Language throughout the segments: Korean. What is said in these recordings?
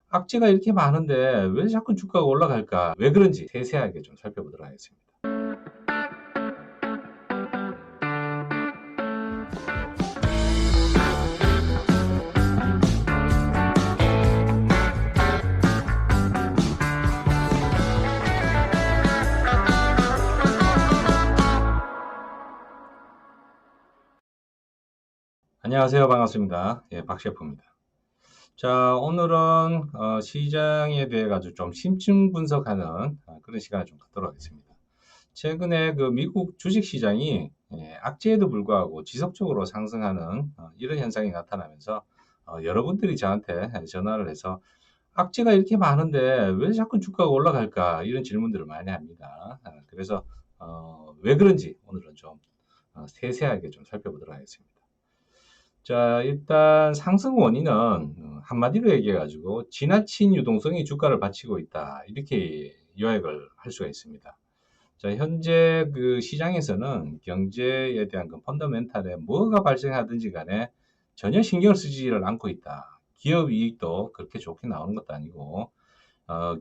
악재가 이렇게 많은데 왜 자꾸 주가가 올라갈까? 왜 그런지 세세하게 좀 살펴보도록 하겠습니다. 안녕하세요. 반갑습니다. 예, 박 셰프입니다. 자, 오늘은 시장에 대해 가지고 좀 심층 분석하는 그런 시간을 좀 갖도록 하겠습니다. 최근에 그 미국 주식 시장이 악재에도 불구하고 지속적으로 상승하는 이런 현상이 나타나면서 여러분들이 저한테 전화를 해서 악재가 이렇게 많은데 왜 자꾸 주가가 올라갈까? 이런 질문들을 많이 합니다. 그래서 왜 그런지 오늘은 좀 세세하게 좀 살펴보도록 하겠습니다. 자, 일단 상승 원인은 한마디로 얘기해가지고 지나친 유동성이 주가를 받치고 있다. 이렇게 요약을 할 수가 있습니다. 자, 현재 그 시장에서는 경제에 대한 그 펀더멘탈에 뭐가 발생하든지 간에 전혀 신경을 쓰지를 않고 있다. 기업 이익도 그렇게 좋게 나오는 것도 아니고,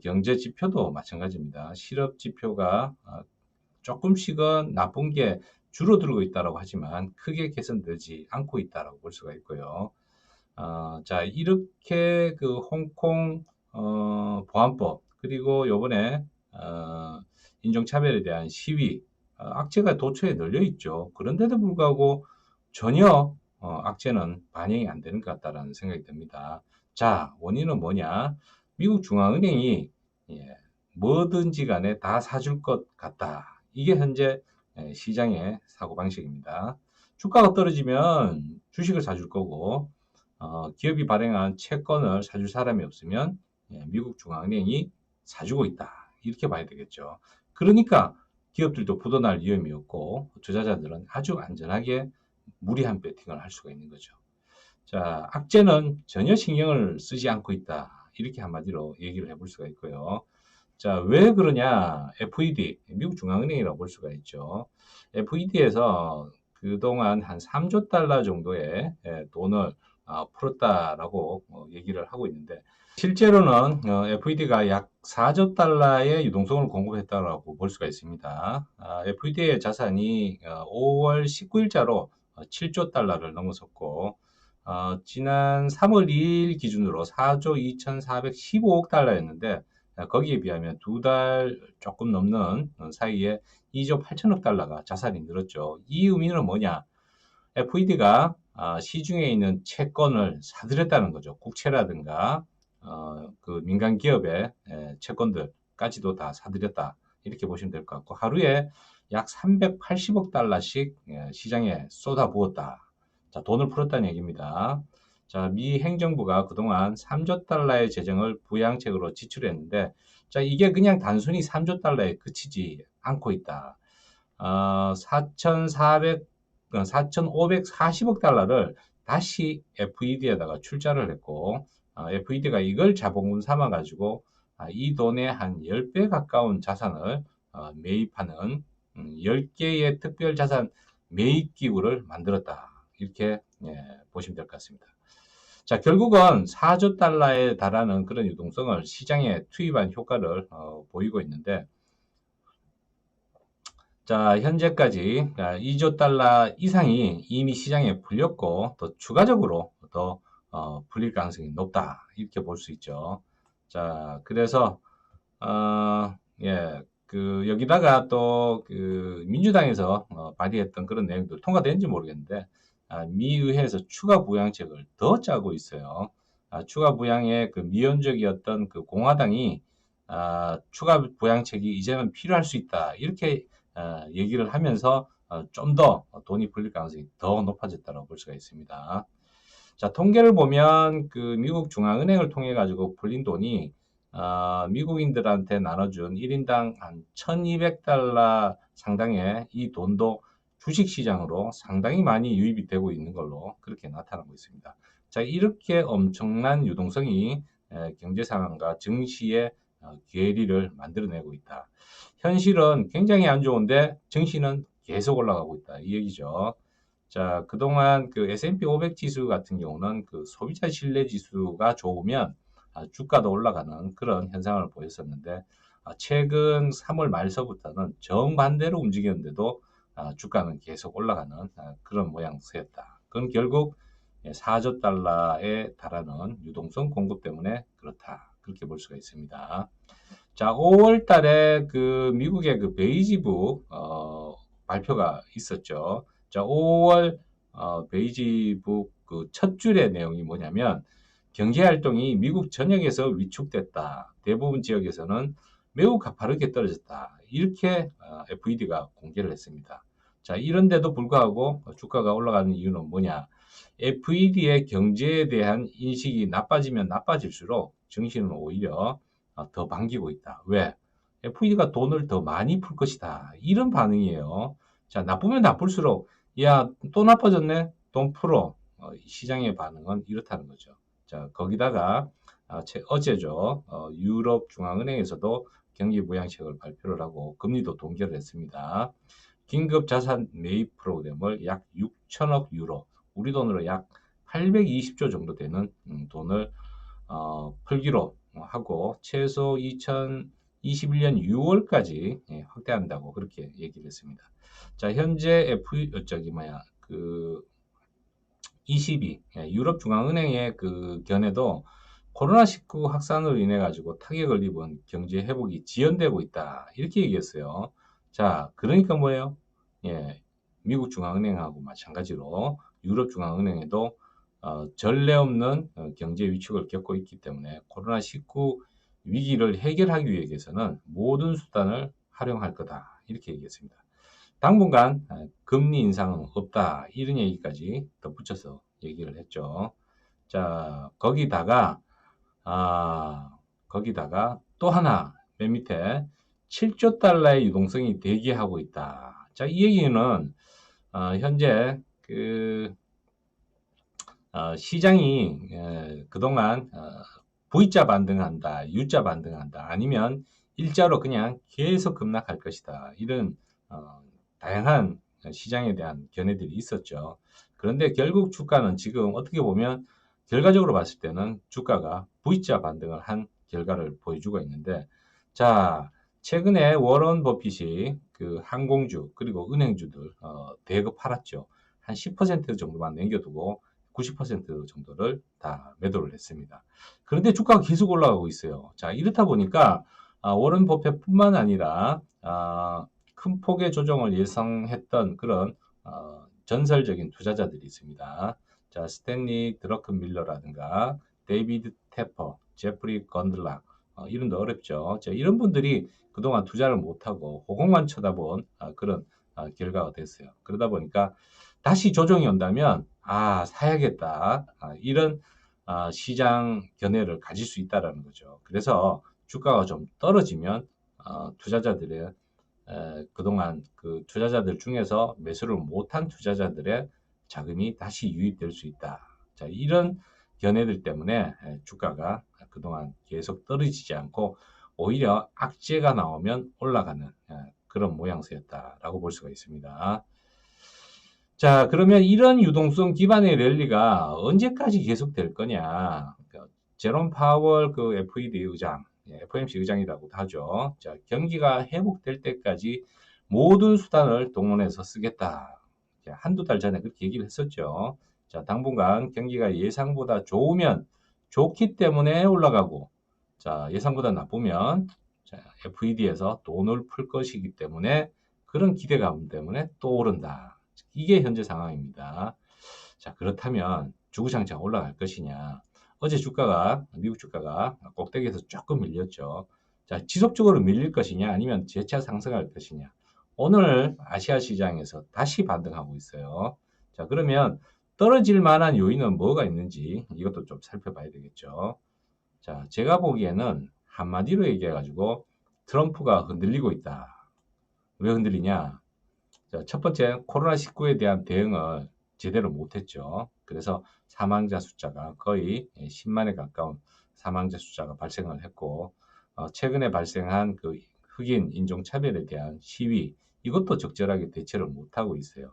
경제 지표도 마찬가지입니다. 실업 지표가 조금씩은 나쁜 게 줄어들고 있다고 하지만 크게 개선되지 않고 있다고 볼 수가 있고요. 자, 이렇게 그 홍콩 보안법 그리고 요번에 인종차별에 대한 시위 악재가 도처에 널려 있죠. 그런데도 불구하고 전혀 악재는 반영이 안 되는 것 같다라는 생각이 듭니다. 자, 원인은 뭐냐? 미국 중앙은행이 예, 뭐든지 간에 다 사줄 것 같다. 이게 현재 시장의 사고방식입니다. 주가가 떨어지면 주식을 사줄 거고 기업이 발행한 채권을 사줄 사람이 없으면 미국 중앙은행이 사주고 있다. 이렇게 봐야 되겠죠. 그러니까 기업들도 부도날 위험이 없고 투자자들은 아주 안전하게 무리한 베팅을 할 수가 있는 거죠. 자, 악재는 전혀 신경을 쓰지 않고 있다. 이렇게 한마디로 얘기를 해볼 수가 있고요. 자, 왜 그러냐? FED, 미국 중앙은행이라고 볼 수가 있죠. FED에서 그동안 한 3조 달러 정도의 돈을 풀었다라고 얘기를 하고 있는데, 실제로는 FED가 약 4조 달러의 유동성을 공급했다라고 볼 수가 있습니다. FED의 자산이 5월 19일자로 7조 달러를 넘어섰고, 지난 3월 2일 기준으로 4조 2,415억 달러였는데, 거기에 비하면 두 달 조금 넘는 사이에 2조 8천억 달러가 자산이 늘었죠. 이 의미는 뭐냐? FED가 시중에 있는 채권을 사들였다는 거죠. 국채라든가 그 민간 기업의 채권들까지도 다 사들였다. 이렇게 보시면 될 것 같고 하루에 약 380억 달러씩 시장에 쏟아부었다. 자, 돈을 풀었다는 얘기입니다. 자, 미 행정부가 그동안 3조 달러의 재정을 부양책으로 지출했는데, 자, 이게 그냥 단순히 3조 달러에 그치지 않고 있다. 4,540억 달러를 다시 FED에다가 출자를 했고, FED가 이걸 자본금 삼아가지고 이 돈의 한 10배 가까운 자산을 매입하는 10개의 특별자산 매입 기구를 만들었다. 이렇게 보시면 될 것 같습니다. 자, 결국은 4조 달러에 달하는 그런 유동성을 시장에 투입한 효과를 보이고 있는데, 자, 현재까지 2조 달러 이상이 이미 시장에 풀렸고, 또 추가적으로 더 풀릴 가능성이 높다. 이렇게 볼 수 있죠. 자, 그래서, 예, 그, 여기다가 또, 그, 민주당에서 발의했던 그런 내용들 통과된지 모르겠는데, 미의회에서 추가 부양책을 더 짜고 있어요. 추가 부양의 그 미온적이었던 그 공화당이, 추가 부양책이 이제는 필요할 수 있다. 이렇게 얘기를 하면서 좀 더 돈이 풀릴 가능성이 더 높아졌다고 볼 수가 있습니다. 자, 통계를 보면 그 미국 중앙은행을 통해 가지고 풀린 돈이 미국인들한테 나눠준 1인당 한 1,200달러 상당의 이 돈도 주식시장으로 상당히 많이 유입이 되고 있는 걸로 그렇게 나타나고 있습니다. 자, 이렇게 엄청난 유동성이 경제 상황과 증시의 괴리를 만들어내고 있다. 현실은 굉장히 안 좋은데 증시는 계속 올라가고 있다. 이 얘기죠. 자, 그동안 그 S&P 500 지수 같은 경우는 그 소비자 신뢰 지수가 좋으면 주가도 올라가는 그런 현상을 보였었는데 최근 3월 말서부터는 정반대로 움직였는데도 주가는 계속 올라가는 그런 모양새였다. 그건 결국 4조 달러에 달하는 유동성 공급 때문에 그렇다. 그렇게 볼 수가 있습니다. 자, 5월 달에 그 미국의 그 베이지북 발표가 있었죠. 자, 5월 베이지북 그 첫 줄의 내용이 뭐냐면 경제 활동이 미국 전역에서 위축됐다. 대부분 지역에서는 매우 가파르게 떨어졌다. 이렇게 FED가 공개를 했습니다. 자, 이런데도 불구하고 주가가 올라가는 이유는 뭐냐? FED의 경제에 대한 인식이 나빠지면 나빠질수록 증시는 오히려 더 반기고 있다. 왜? FED가 돈을 더 많이 풀 것이다. 이런 반응이에요. 자, 나쁘면 나쁠수록 야, 또 나빠졌네? 돈 풀어. 시장의 반응은 이렇다는 거죠. 자, 거기다가 어제죠. 유럽 중앙은행에서도 경기 부양책을 발표를 하고 금리도 동결을 했습니다. 긴급 자산 매입 프로그램을 약 6천억 유로, 우리 돈으로 약 820조 정도 되는 돈을 풀기로 하고 최소 2021년 6월까지 확대한다고 그렇게 얘기를 했습니다. 자, 현재 그 22 유럽 중앙은행의 그 견해도 코로나19 확산으로 인해 가지고 타격을 입은 경제 회복이 지연되고 있다. 이렇게 얘기했어요. 자, 그러니까 뭐예요? 예, 미국 중앙은행하고 마찬가지로 유럽 중앙은행에도 전례 없는 경제 위축을 겪고 있기 때문에 코로나19 위기를 해결하기 위해서는 모든 수단을 활용할 거다. 이렇게 얘기했습니다. 당분간 금리 인상은 없다. 이런 얘기까지 덧붙여서 얘기를 했죠. 자, 거기다가 또 하나 맨 밑에 7조 달러의 유동성이 대기하고 있다. 자, 이 얘기는 현재 그 시장이 그동안 V자 반등한다, U자 반등한다, 아니면 일자로 그냥 계속 급락할 것이다. 이런 다양한 시장에 대한 견해들이 있었죠. 그런데 결국 주가는 지금 어떻게 보면 결과적으로 봤을 때는 주가가 V자 반등을 한 결과를 보여주고 있는데, 자, 최근에 워런 버핏이 그 항공주 그리고 은행주들 대거 팔았죠. 한 10% 정도만 남겨두고 90% 정도를 다 매도를 했습니다. 그런데 주가가 계속 올라가고 있어요. 자, 이렇다 보니까 워런 버핏뿐만 아니라 큰 폭의 조정을 예상했던 그런 전설적인 투자자들이 있습니다. 자, 스탠리 드러큰밀러라든가 데이비드 테퍼, 제프리 건들락, 이름도 어렵죠. 자, 이런 분들이 그동안 투자를 못하고 호공만 쳐다본 그런 결과가 됐어요. 그러다 보니까 다시 조정이 온다면 사야겠다. 이런 시장 견해를 가질 수 있다라는 거죠. 그래서 주가가 좀 떨어지면 투자자들의 그동안 그 투자자들 중에서 매수를 못한 투자자들의 자금이 다시 유입될 수 있다. 자, 이런 견해들 때문에 주가가 그동안 계속 떨어지지 않고 오히려 악재가 나오면 올라가는 그런 모양새였다라고 볼 수가 있습니다. 자, 그러면 이런 유동성 기반의 랠리가 언제까지 계속될 거냐? 제롬 파월 그 FED 의장, FOMC 의장이라고도 하죠. 자, 경기가 회복될 때까지 모든 수단을 동원해서 쓰겠다. 한두 달 전에 그렇게 얘기를 했었죠. 자, 당분간 경기가 예상보다 좋으면 좋기 때문에 올라가고, 자, 예상보다 나쁘면 FED에서 돈을 풀 것이기 때문에 그런 기대감 때문에 또 오른다. 이게 현재 상황입니다. 자, 그렇다면 주구장창 올라갈 것이냐? 어제 미국 주가가 꼭대기에서 조금 밀렸죠. 자, 지속적으로 밀릴 것이냐? 아니면 재차 상승할 것이냐? 오늘 아시아 시장에서 다시 반등하고 있어요. 자, 그러면 떨어질 만한 요인은 뭐가 있는지 이것도 좀 살펴봐야 되겠죠. 자, 제가 보기에는 한마디로 얘기해가지고 트럼프가 흔들리고 있다. 왜 흔들리냐? 자, 첫 번째, 코로나19에 대한 대응을 제대로 못했죠. 그래서 사망자 숫자가 거의 10만에 가까운 사망자 숫자가 발생을 했고, 최근에 발생한 그 흑인 인종차별에 대한 시위, 이것도 적절하게 대처를 못하고 있어요.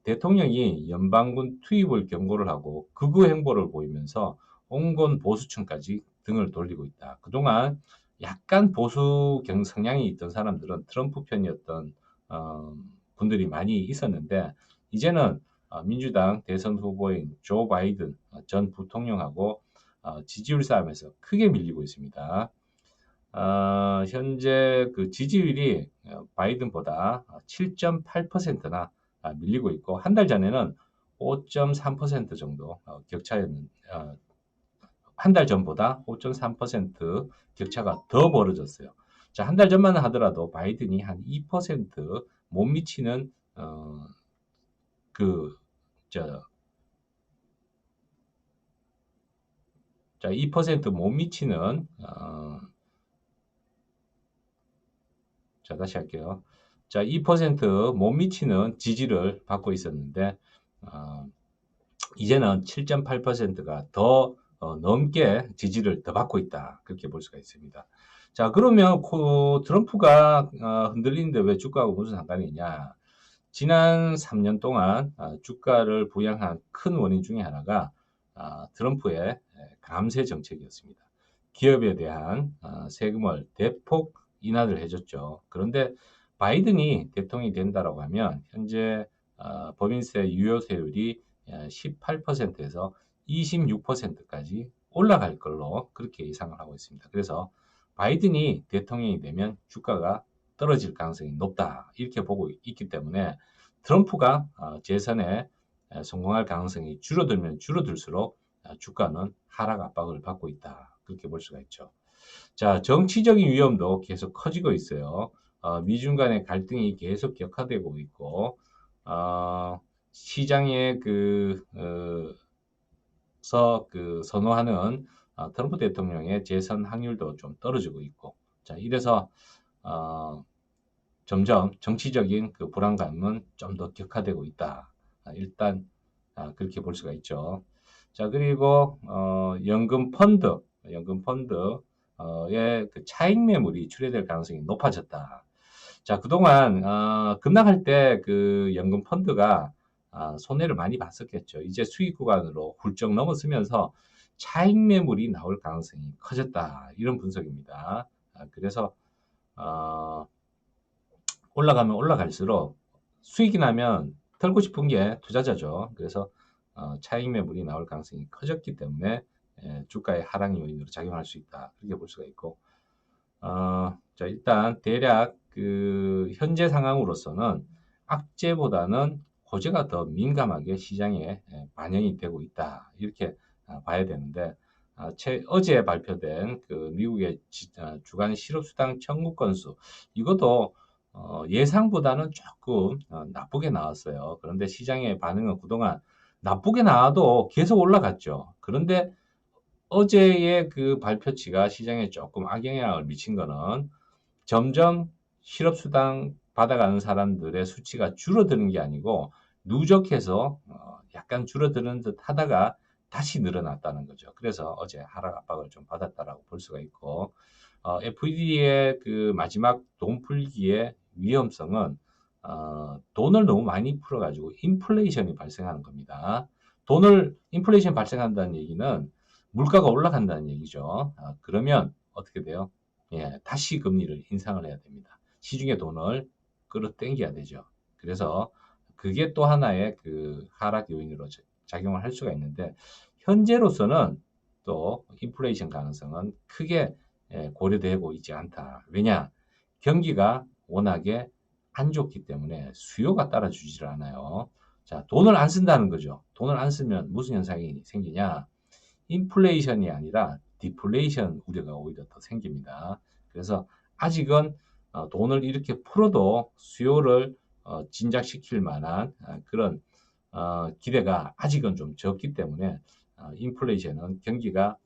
대통령이 연방군 투입을 경고를 하고 극우 행보를 보이면서 온건 보수층까지 등을 돌리고 있다. 그동안 약간 보수 성향이 있던 사람들은 트럼프 편이었던 분들이 많이 있었는데 이제는 민주당 대선 후보인 조 바이든 전 부통령하고 지지율 싸움에서 크게 밀리고 있습니다. 현재 그 지지율이 바이든보다 7.8%나 밀리고 있고 한 달 전에는 5.3% 정도 격차였는 한 달 전보다 5.3% 격차가 더 벌어졌어요. 자, 한 달 전만 하더라도 바이든이 한 2%못 미치는 그, 저, 자, 2%못 미치는 자, 다시 할게요. 자, 2%못 미치는 지지를 받고 있었는데 어, 이제는 7.8%가 더 넘게 지지를 더 받고 있다. 그렇게 볼 수가 있습니다. 자, 그러면 트럼프가 흔들리는데 왜 주가하고 무슨 상관이 있냐? 지난 3년 동안 주가를 부양한 큰 원인 중에 하나가 트럼프의 감세 정책이었습니다. 기업에 대한 세금을 대폭 인하를 해줬죠. 그런데 바이든이 대통령이 된다라고 하면 현재 법인세 유효세율이 18%에서 26%까지 올라갈 걸로 그렇게 예상을 하고 있습니다. 그래서 바이든이 대통령이 되면 주가가 떨어질 가능성이 높다. 이렇게 보고 있기 때문에 트럼프가 재선에 성공할 가능성이 줄어들면 줄어들수록 주가는 하락 압박을 받고 있다. 그렇게 볼 수가 있죠. 자, 정치적인 위험도 계속 커지고 있어요. 미중 간의 갈등이 계속 격화되고 있고, 시장의 선호하는 트럼프 대통령의 재선 확률도 좀 떨어지고 있고, 자, 이래서 점점 정치적인 그 불안감은 좀 더 격화되고 있다. 일단 그렇게 볼 수가 있죠. 자, 그리고 연금 펀드의 그 차익 매물이 출회될 가능성이 높아졌다. 자, 그동안 급락할 때 그 연금 펀드가 손해를 많이 봤었겠죠. 이제 수익 구간으로 훌쩍 넘어서면서 차익 매물이 나올 가능성이 커졌다. 이런 분석입니다. 그래서 올라가면 올라갈수록 수익이 나면 털고 싶은 게 투자자죠. 그래서 차익 매물이 나올 가능성이 커졌기 때문에 주가의 하락 요인으로 작용할 수 있다. 그렇게 볼 수가 있고, 자, 일단 대략 그 현재 상황으로서는 악재보다는 호재가 더 민감하게 시장에 반영이 되고 있다. 이렇게 봐야 되는데, 어제 발표된 그 미국의 주간 실업수당 청구 건수, 이것도 예상보다는 조금 나쁘게 나왔어요. 그런데 시장의 반응은 그동안 나쁘게 나와도 계속 올라갔죠. 그런데 어제의 그 발표치가 시장에 조금 악영향을 미친 거는 점점 실업수당 받아가는 사람들의 수치가 줄어드는 게 아니고 누적해서 약간 줄어드는 듯 하다가 다시 늘어났다는 거죠. 그래서 어제 하락 압박을 좀 받았다라고 볼 수가 있고, FED의 그 마지막 돈 풀기의 위험성은 돈을 너무 많이 풀어가지고 인플레이션이 발생하는 겁니다. 인플레이션 발생한다는 얘기는 물가가 올라간다는 얘기죠. 그러면 어떻게 돼요? 예, 다시 금리를 인상을 해야 됩니다. 시중의 돈을 끌어당겨야 되죠. 그래서 그게 또 하나의 그 하락 요인으로 작용을 할 수가 있는데 현재로서는 또 인플레이션 가능성은 크게 고려되고 있지 않다. 왜냐? 경기가 워낙에 안 좋기 때문에 수요가 따라주질 않아요. 자, 돈을 안 쓴다는 거죠. 돈을 안 쓰면 무슨 현상이 생기냐? 인플레이션이 아니라 디플레이션 우려가 오히려 더 생깁니다. 그래서 아직은 돈을 이렇게 풀어도 수요를 진작시킬 만한 그런 기대가 아직은 좀 적기 때문에 인플레이션은 경기가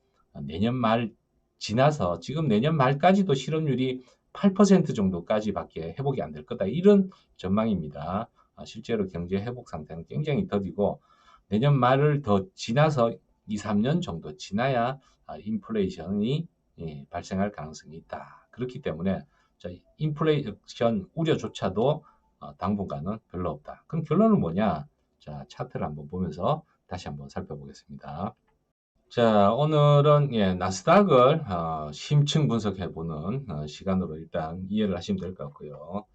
내년 말 지나서 지금 내년 말까지도 실업률이 8% 정도까지밖에 회복이 안 될 거다. 이런 전망입니다. 실제로 경제 회복 상태는 굉장히 더디고 내년 말을 더 지나서 2, 3년 정도 지나야 인플레이션이 발생할 가능성이 있다. 그렇기 때문에 인플레이션 우려조차도 당분간은 별로 없다. 그럼 결론은 뭐냐? 자, 차트를 한번 보면서 다시 한번 살펴보겠습니다. 자, 오늘은 나스닥을 심층 분석해보는 시간으로 일단 이해를 하시면 될 것 같고요.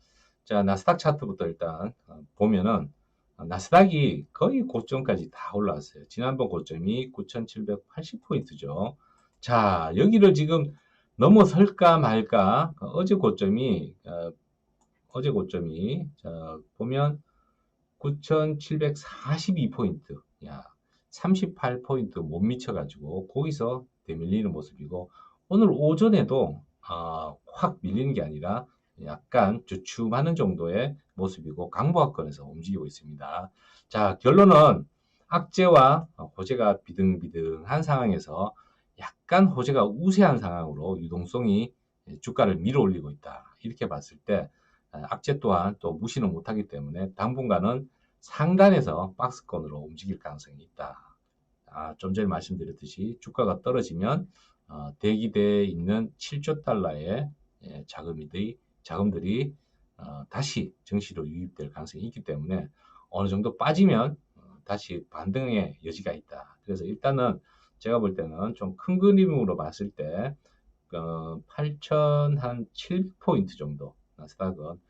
자, 나스닥 차트부터 일단 보면은 나스닥이 거의 고점까지 다 올라왔어요. 지난번 고점이 9,780포인트죠. 자, 여기를 지금 넘어설까 말까? 어제 고점이 자, 보면 9,742포인트. 야, 38포인트 못 미쳐가지고 거기서 대밀리는 모습이고 오늘 오전에도 확 밀리는 게 아니라 약간 주춤하는 정도의 모습이고 강보합권에서 움직이고 있습니다. 자, 결론은 악재와 호재가 비등비등한 상황에서 약간 호재가 우세한 상황으로 유동성이 주가를 밀어 올리고 있다. 이렇게 봤을 때 악재 또한 또 무시는 못하기 때문에 당분간은 상단에서 박스권으로 움직일 가능성이 있다. 좀 전에 말씀드렸듯이 주가가 떨어지면 대기대에 있는 7조 달러의 자금들이 다시 증시로 유입될 가능성이 있기 때문에 어느 정도 빠지면 다시 반등의 여지가 있다. 그래서 일단은 제가 볼 때는 좀 큰 그림으로 봤을 때 8,700포인트 정도 나스닥은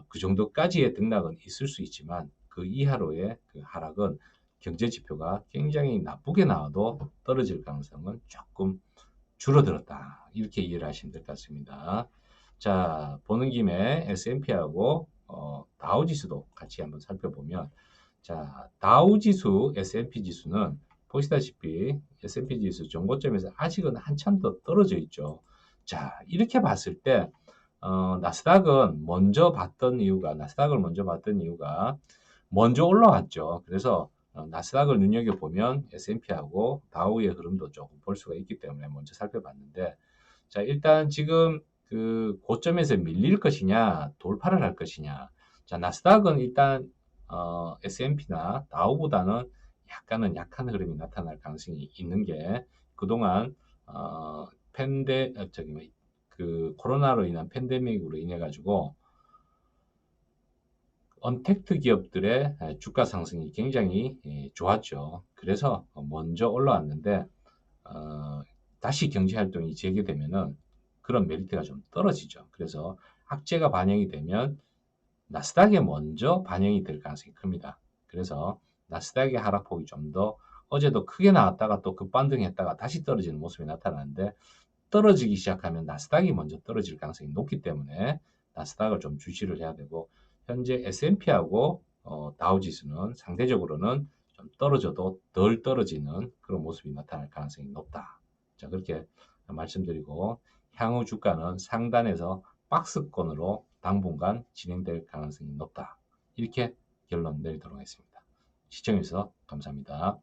그 정도까지의 등락은 있을 수 있지만 그 이하로의 그 하락은 경제 지표가 굉장히 나쁘게 나와도 떨어질 가능성은 조금 줄어들었다. 이렇게 이해를 하시면 될 것 같습니다. 자, 보는 김에 S&P하고 다우지수도 같이 한번 살펴보면 자, 다우지수, S&P 지수는 보시다시피 S&P 지수 정고점에서 아직은 한참 더 떨어져 있죠. 자, 이렇게 봤을 때 나스닥을 먼저 봤던 이유가 먼저 올라왔죠. 그래서 나스닥을 눈여겨보면 S&P하고 다우의 흐름도 조금 볼 수가 있기 때문에 먼저 살펴봤는데, 자, 일단 지금 그 고점에서 밀릴 것이냐, 돌파를 할 것이냐. 자, 나스닥은 일단 S&P나 다우보다는 약간은 약한 흐름이 나타날 가능성이 있는 게 그동안 어, 팬데 저기 뭐, 그 코로나로 인한 팬데믹으로 인해 가지고 언택트 기업들의 주가 상승이 굉장히 좋았죠. 그래서 먼저 올라왔는데 어, 다시 경제 활동이 재개되면은 그런 메리트가 좀 떨어지죠. 그래서 악재가 반영이 되면 나스닥에 먼저 반영이 될 가능성이 큽니다. 그래서 나스닥의 하락폭이 좀 더 어제도 크게 나왔다가 또 급반등했다가 다시 떨어지는 모습이 나타나는데 떨어지기 시작하면 나스닥이 먼저 떨어질 가능성이 높기 때문에 나스닥을 좀 주시를 해야 되고 현재 S&P하고 다우지수는 상대적으로는 좀 떨어져도 덜 떨어지는 그런 모습이 나타날 가능성이 높다. 자, 그렇게 말씀드리고 향후 주가는 상단에서 박스권으로 당분간 진행될 가능성이 높다. 이렇게 결론 내리도록 하겠습니다. 시청해주셔서 감사합니다.